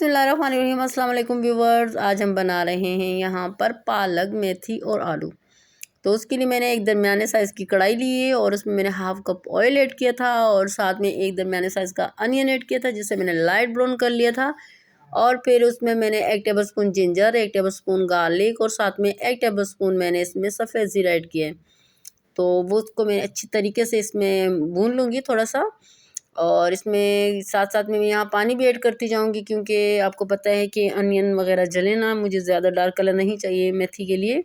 बिस्मिल्लाहिर्रहमानिर्रहीम। अस्सलाम वालेकुम व्यूवर्स। आज हम बना रहे हैं यहाँ पर पालक, मेथी और आलू। तो उसके लिए मैंने एक दरमियाने साइज़ की कढ़ाई ली है और उसमें मैंने हाफ़ कप ऑयल ऐड किया था और साथ में एक दरमियाने साइज़ का अनियन ऐड किया था जिसे मैंने लाइट ब्राउन कर लिया था। और फिर उसमें मैंने 1 table spoon ginger, 1 table spoon garlic और साथ में 1 टेबल स्पून मैंने इसमें सफ़ेद ज़ीरा ऐड किया है। तो वो उसको मैं अच्छी तरीके से इसमें भून लूँगी थोड़ा-सा। और इसमें साथ-साथ में मैं यहाँ पानी भी ऐड करती जाऊँगी क्योंकि आपको पता है कि अनियन वग़ैरह जले ना, मुझे ज़्यादा डार्क कलर नहीं चाहिए मेथी के लिए।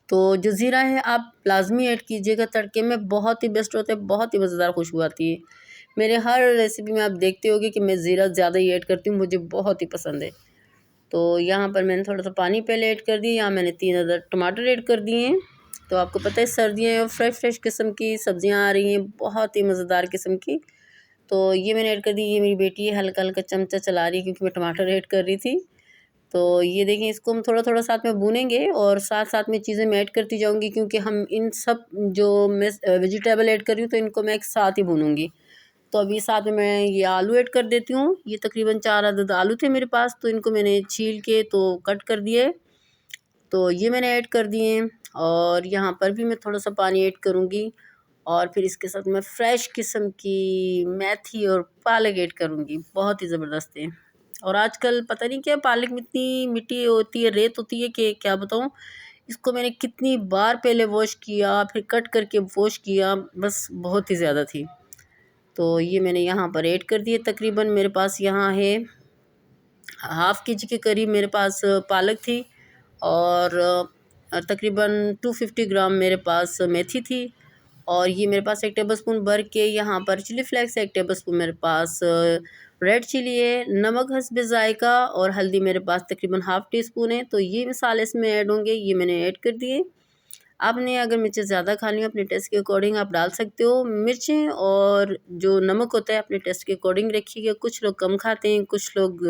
तो जो ज़ीरा है आप लाज़मी ऐड कीजिएगा तड़के में, बहुत ही बेस्ट होता है, बहुत ही मज़ेदार खुशबू आती है। मेरे हर रेसिपी में आप देखते होंगे कि मैं ज़ीरा ज़्यादा ही ऐड करती हूँ, मुझे बहुत ही पसंद है। तो यहाँ पर मैंने थोड़ा-सा पानी पहले ऐड कर दिया, यहाँ मैंने 3 अदद टमाटर ऐड कर दिए हैं। तो आपको पता है सर्दियाँ हैं और फ्रेश किस्म की सब्ज़ियाँ आ रही हैं, बहुत ही मज़ेदार किस्म की। तो ये मैंने ऐड कर दी। ये मेरी बेटी है, हल्का-हल्का चमचा चला रही है क्योंकि मैं टमाटर ऐड कर रही थी। तो ये देखिए इसको हम थोड़ा-थोड़ा साथ में भूनेंगे और साथ-साथ में चीज़ें मैं ऐड करती जाऊँगी क्योंकि हम इन सब जो मैं वेजिटेबल ऐड कर रही हूँ तो इनको मैं एक साथ ही भूनूँगी। तो अभी साथ में मैं ये आलू ऐड कर देती हूँ। ये तकरीबन 4 अदद आलू थे मेरे पास, तो इनको मैंने छील के तो कट कर दिए। तो ये मैंने ऐड कर दिए हैं और यहाँ पर भी मैं थोड़ा-सा पानी ऐड करूँगी और फिर इसके साथ मैं फ्रेश किस्म की मेथी और पालक ऐड करूँगी, बहुत ही ज़बरदस्त है। और आजकल पता नहीं क्या पालक में इतनी मिट्टी होती है, रेत होती है कि क्या बताऊँ। इसको मैंने कितनी बार पहले वॉश किया, फिर कट करके वॉश किया, बस बहुत ही ज़्यादा थी। तो ये मैंने यहाँ पर ऐड कर दिए। तकरीबन मेरे पास यहाँ है हाफ़ केजी के करीब मेरे पास पालक थी और तकरीबन 250 ग्राम मेरे पास मेथी थी। और ये मेरे पास 1 टेबलस्पून भर के यहाँ पर चिली फ्लेक्स, 1 टेबलस्पून मेरे पास रेड चिली है, नमक हस्बे ज़ायक़ा और हल्दी मेरे पास तकरीबन हाफ़ टी स्पून है। तो ये मसाले इसमें ऐड होंगे, ये मैंने ऐड कर दिए। आपने अगर मिर्चें ज़्यादा खानी हो अपने टेस्ट के अकॉर्डिंग आप डाल सकते हो। मिर्चें और जो नमक होता है अपने टेस्ट के अकॉर्डिंग रखिएगा। कुछ लोग कम खाते हैं, कुछ लोग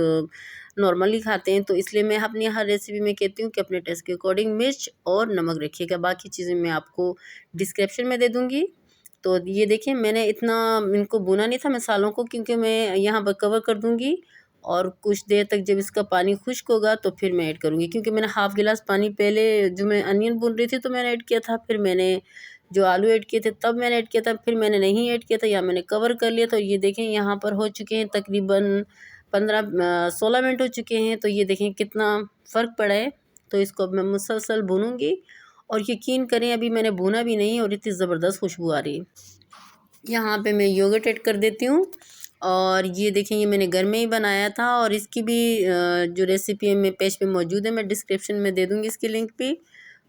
नॉर्मली खाते हैं, तो इसलिए मैं अपनी हर रेसिपी में कहती हूँ कि अपने टेस्ट के अकॉर्डिंग मिर्च और नमक रखिएगा। बाकी चीज़ें मैं आपको डिस्क्रिप्शन में दे दूँगी। तो ये देखिए मैंने इतना इनको भुना नहीं था मसालों को क्योंकि मैं यहाँ पर कवर कर दूँगी और कुछ देर तक जब इसका पानी खुश्क होगा तो फिर मैं ऐड करूँगी क्योंकि मैंने हाफ़ गिलास पानी पहले जो मैं अनियन भून रही थी तो मैंने ऐड किया था, फिर मैंने जो आलू ऐड किए थे तब मैंने ऐड किया था, फिर मैंने नहीं ऐड किया था या मैंने कवर कर लिया। तो ये देखें यहाँ पर हो चुके हैं तकरीबन 16 मिनट हो चुके हैं। तो ये देखें कितना फ़र्क पड़ा है। तो इसको अब मैं मुसलसल भूनूँगी और यकीन करें अभी मैंने भूना भी नहीं और इतनी ज़बरदस्त खुशबू आ रही है। यहाँ पे मैं योगर्ट ऐड कर देती हूँ और ये देखें ये मैंने घर में ही बनाया था और इसकी भी जो रेसिपी है मेरे पेज पे मौजूद है, मैं डिस्क्रिप्शन में दे दूँगी इसकी लिंक भी।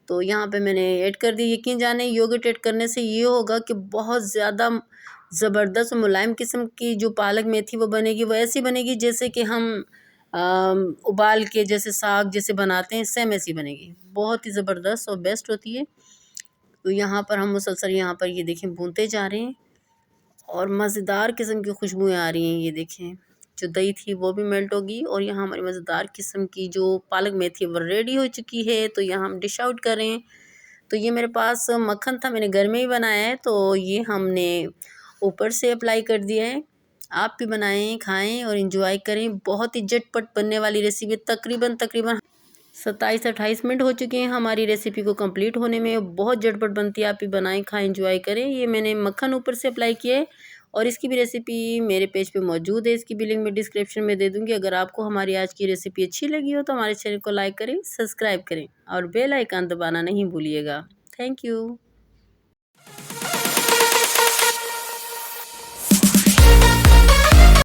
तो यहाँ पे मैंने ऐड कर दी। यकीन जाने योगर्ट ऐड करने से ये होगा कि बहुत ज़्यादा ज़बरदस्त और मुलायम किस्म की जो पालक मेथी वो बनेगी, वो ऐसी बनेगी जैसे कि हम उबाल के जैसे साग जैसे बनाते हैं सेम ऐसी बनेगी। बहुत ही ज़बरदस्त और बेस्ट होती है। तो यहाँ पर हम मुसलसल यहाँ पर ये देखें भूनते जा रहे हैं और मज़ेदार किस्म की खुशबुएँ आ रही हैं। ये देखें जो दही थी वो भी मेल्ट होगी और यहाँ हमारी मज़ेदार किस्म की जो पालक मेथी है वो रेडी हो चुकी है। तो यहाँ हम डिश आउट करें। तो ये मेरे पास मक्खन था, मैंने घर में ही बनाया है, तो ये हमने ऊपर से अप्लाई कर दिया है। आप भी बनाएं, खाएं और एंजॉय करें। बहुत ही झटपट बनने वाली रेसिपी, तकरीबन 27-28 मिनट हो चुके हैं हमारी रेसिपी को कंप्लीट होने में। बहुत झटपट बनती है, आप भी बनाएं, खाएं, एंजॉय करें। ये मैंने मक्खन ऊपर से अप्लाई किया है और इसकी भी रेसिपी मेरे पेज पे मौजूद है, इसकी भी लिंक मैं डिस्क्रिप्शन में दे दूँगी। अगर आपको हमारी आज की रेसिपी अच्छी लगी हो तो हमारे चैनल को लाइक करें, सब्सक्राइब करें और बेल आइकन दबाना नहीं भूलिएगा। Thank you.